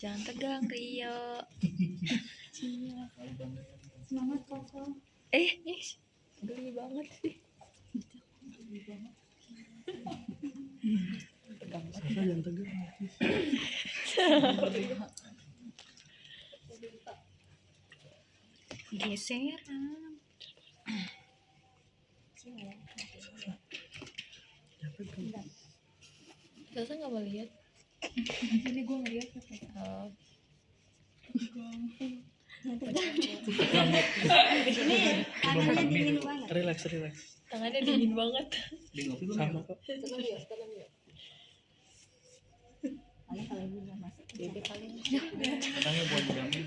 Jangan tegang, Rio. Semangat kosong. Geli banget sih. Jangan tegang. Geseran. Sasa nggak mau lihat. Sini gue ngeliat. Oh. Ini tangannya dingin banget. Relax. Tangannya dingin banget. Sama kok. Paling kalau ibu nggak masuk, Bebe paling. Tangannya buat didamin.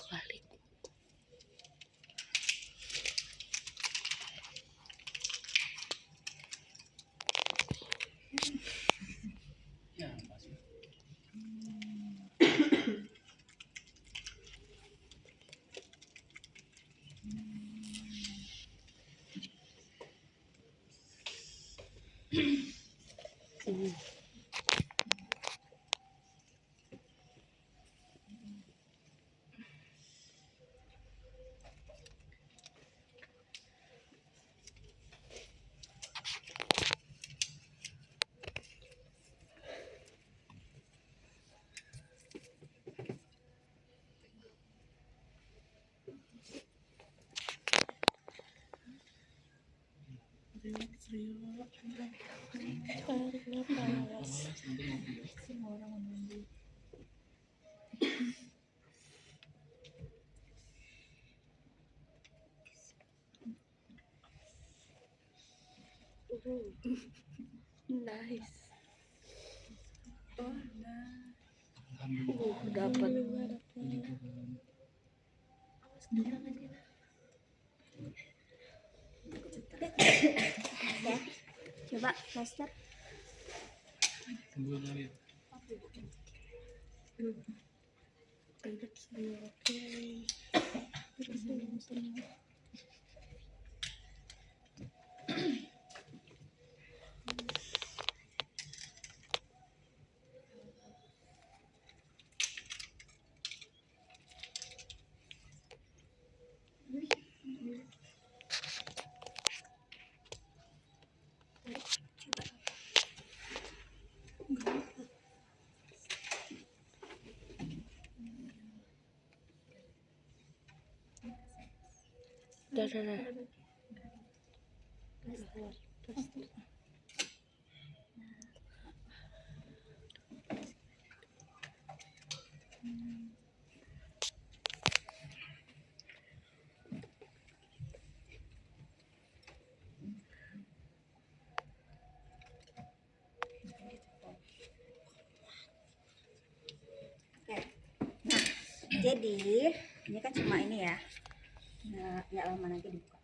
Balik. Ya, masih. semua orang menunggu. Nice. Alhamdulillah. Dapat. Ya, coba plaster. Sambil ngeliat. Dah. Jadi ini kan cuma ini ya, nggak lama nanti dibuka.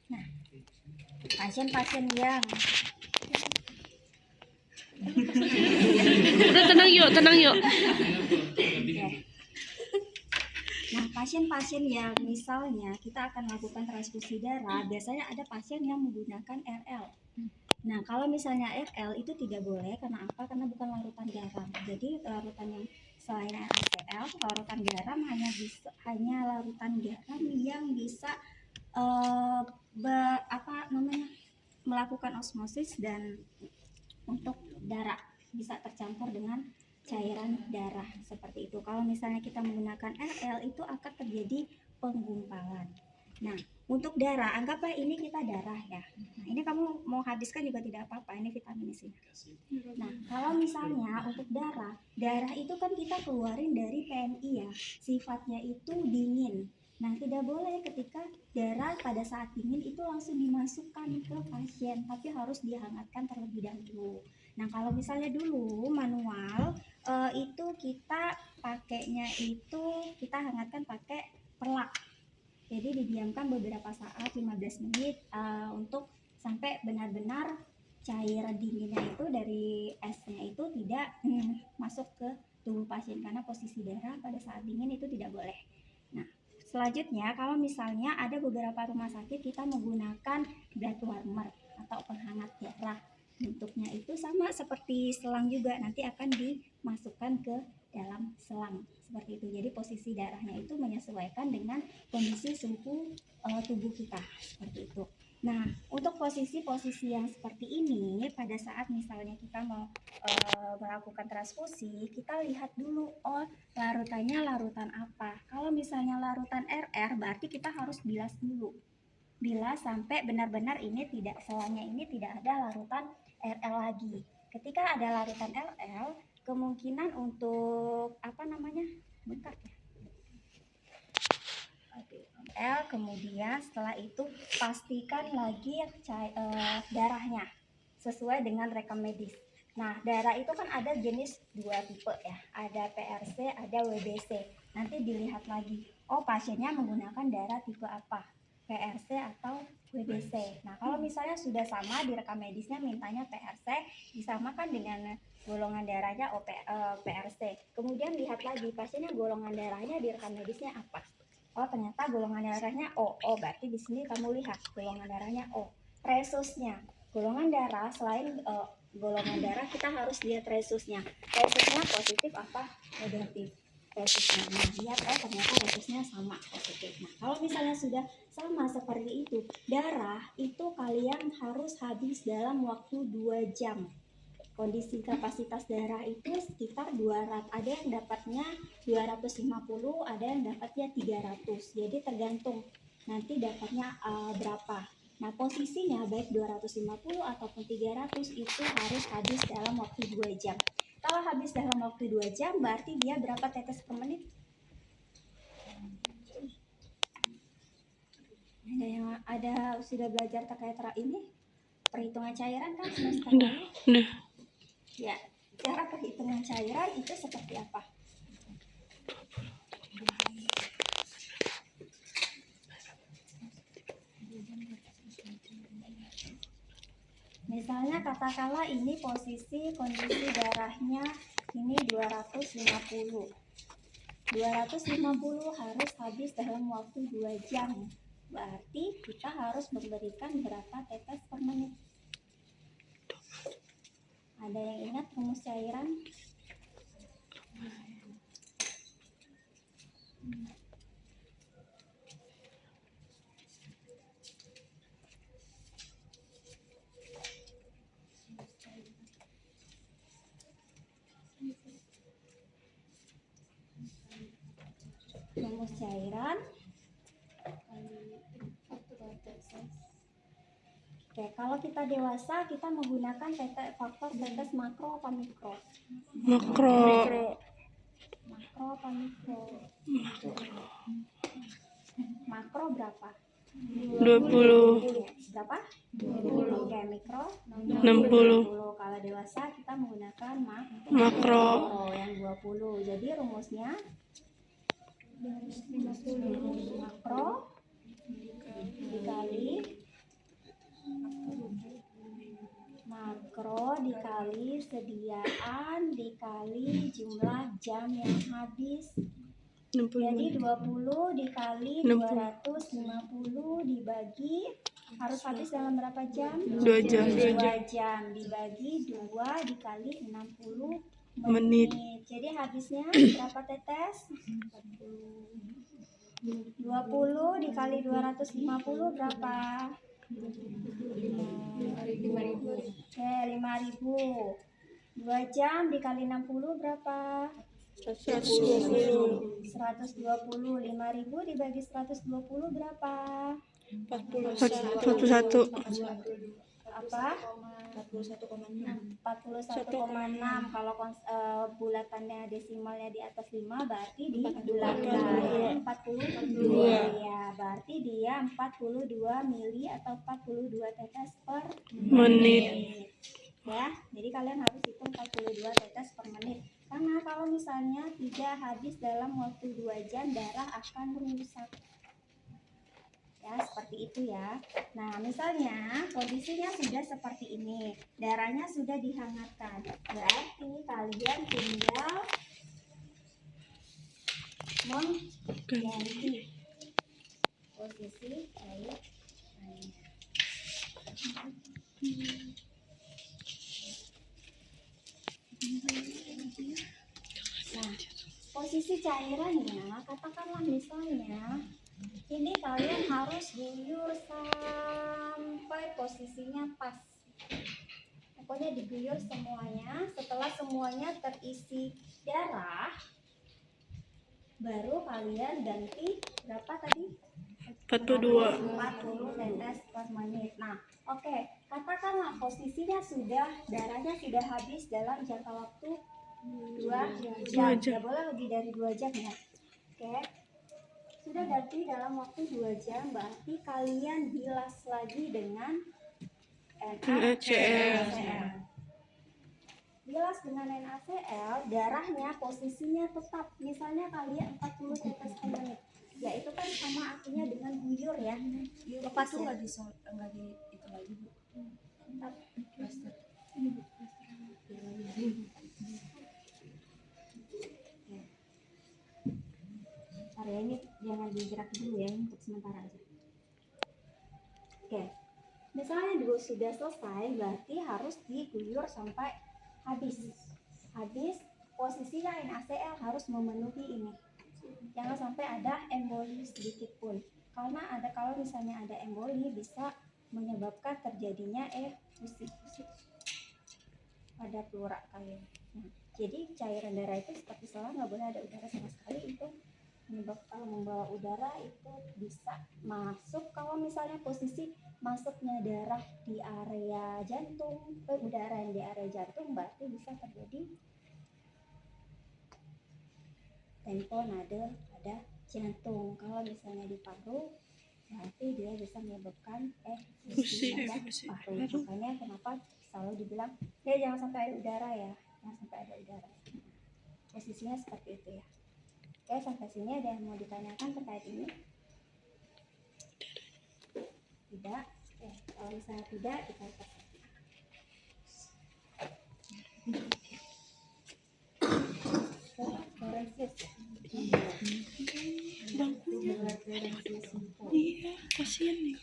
Nah, pasien-pasien yang Udah tenang yuk. Nah, pasien-pasien yang misalnya kita akan lakukan transfusi darah, biasanya ada pasien yang menggunakan RL. Nah, kalau misalnya RL itu tidak boleh, karena apa? Karena bukan larutan garam. Jadi larutan yang selain NaCl, larutan garam hanya larutan garam yang bisa melakukan osmosis dan untuk darah bisa tercampur dengan cairan darah seperti itu. Kalau misalnya kita menggunakan RL itu akan terjadi penggumpalan. Nah, untuk darah, anggaplah ini kita darah ya. Nah, ini kamu mau habiskan juga tidak apa-apa, ini vitamin isinya. Nah, kalau misalnya untuk darah itu kan kita keluarin dari PMI ya, sifatnya itu dingin. Nah, tidak boleh ketika darah pada saat dingin itu langsung dimasukkan ke pasien, tapi harus dihangatkan terlebih dahulu. Nah, kalau misalnya dulu manual itu kita pakainya itu kita hangatkan pakai perlak. Jadi didiamkan beberapa saat, 15 menit untuk sampai benar-benar cair dinginnya itu dari esnya itu tidak masuk ke tubuh pasien, karena posisi darah pada saat dingin itu tidak boleh. Nah, selanjutnya kalau misalnya ada beberapa rumah sakit kita menggunakan blood warmer atau penghangat darah. Bentuknya itu sama seperti selang juga, nanti akan dimasukkan ke dalam selang seperti itu. Jadi posisi darahnya itu menyesuaikan dengan kondisi suhu tubuh kita seperti itu. Nah, untuk posisi-posisi yang seperti ini pada saat misalnya kita mau melakukan transfusi, kita lihat dulu larutannya larutan apa. Kalau misalnya larutan RR berarti kita harus bilas dulu. Bilas sampai benar-benar ini tidak, selangnya ini tidak ada larutan RL lagi. Ketika ada larutan LL, kemungkinan untuk bengkak ya. L, kemudian setelah itu pastikan lagi darahnya sesuai dengan rekam medis. Nah, darah itu kan ada jenis 2 tipe ya, ada PRC, ada WBC. Nanti dilihat lagi, pasiennya menggunakan darah tipe apa, PRC atau WBC. Nah, kalau misalnya sudah sama di rekam medisnya mintanya PRC, disamakan dengan golongan darahnya PRC. Kemudian lihat lagi pasiennya golongan darahnya di rekam medisnya apa. Ternyata golongan darahnya O. Berarti di sini kamu lihat golongan darahnya O. Resusnya, golongan darah selain golongan darah kita harus lihat resusnya. Resusnya positif apa negatif? Resusnya. Nah, lihat ternyata resusnya sama positif. Nah, kalau misalnya sudah sama seperti itu, darah itu kalian harus habis dalam waktu 2 jam. Kondisi kapasitas darah itu sekitar 200, ada yang dapatnya 250, ada yang dapatnya 300. Jadi tergantung nanti dapatnya berapa. Nah, posisinya baik 250 ataupun 300 itu harus habis dalam waktu 2 jam. Kalau habis dalam waktu 2 jam berarti dia berapa tetes per menit? Ada sudah belajar terkait ini perhitungan cairan kan semester lalu? Udah. Ya, cara perhitungan cairan itu seperti apa? Misalnya katakanlah ini kondisi darahnya ini 250. 250 harus habis dalam waktu 2 jam. Berarti kita harus memberikan berapa tetes per menit? Ada yang ingat rumus cairan? Rumus cairan Oke, kalau kita dewasa kita menggunakan faktor tetes makro apa mikro? Makro. Makro apa mikro? Makro berapa? 20. Berapa? 20. Oke, mikro 60. Kalau dewasa kita menggunakan Makro. yang 20. Jadi rumusnya makro dikali sediaan dikali jumlah jam yang habis. Jadi 20 dikali 250 dibagi harus habis dalam berapa jam? 2 jam. 2 jam dibagi 2 dikali 60 Menit. Jadi habisnya berapa tetes? 20 dikali 250 berapa? 5.000. 2 jam dikali 60 berapa? 120. 5.000 dibagi 120 berapa? 41. Apa? 41,6 kalau bulatannya desimalnya di atas 5 berarti dibulatkan 42 ya, berarti dia 42 mili atau 42 tetes per Menit. ya. Jadi kalian harus hitung 42 tetes per menit, karena kalau misalnya tidak habis dalam waktu 2 jam darah akan rusak ya, seperti itu ya. Nah, misalnya kondisinya sudah seperti ini, darahnya sudah dihangatkan, berarti kalian tinggal mengganti posisi air. Nah, posisi cairannya, katakanlah misalnya ini kalian harus guyur sampai posisinya pas. Pokoknya diguyur semuanya. Setelah semuanya terisi darah, baru kalian ganti berapa tadi? 40 tetes per menit. Nah, oke, katakanlah posisinya darahnya sudah habis dalam jangka waktu 2 jam. Tidak boleh lebih dari 2 jam ya. Oke, sudah ganti dalam waktu 2 jam, berarti kalian bilas lagi dengan NaCl. Bilas dengan NaCl, darahnya posisinya tetap, misalnya kalian 40 tetes per menit. Ya itu kan sama artinya dengan guyur ya. Lepas itu ya. nggak di itu lagi Bu. Tetap. Plaster. Bentar ya, ini jangan digerak dulu ya, untuk sementara aja. Oke, misalnya dulu sudah selesai, berarti harus diguyur sampai habis. Posisinya NaCl harus memenuhi ini. Jangan sampai ada emboli sedikit pun, karena kalau misalnya ada emboli bisa menyebabkan terjadinya fusi pada pleura kalian. Nah, jadi cairan darah itu seperti selang, nggak boleh ada udara sama sekali. Itu kalau membawa udara itu bisa masuk, kalau misalnya posisi masuknya darah di area jantung, udara yang di area jantung, berarti bisa terjadi tamponade pada jantung. Kalau misalnya di paru, berarti dia bisa menyebabkan fusi pada paru. Makanya kenapa selalu dibilang jangan sampai ada udara ya, jangan sampai ada udara. Posisinya seperti itu ya. Oke, sampai sini ada yang mau ditanyakan terkait ini? Tidak? Oke, kalau misalnya tidak, kita Bangkunya. Iya, kasihan nih.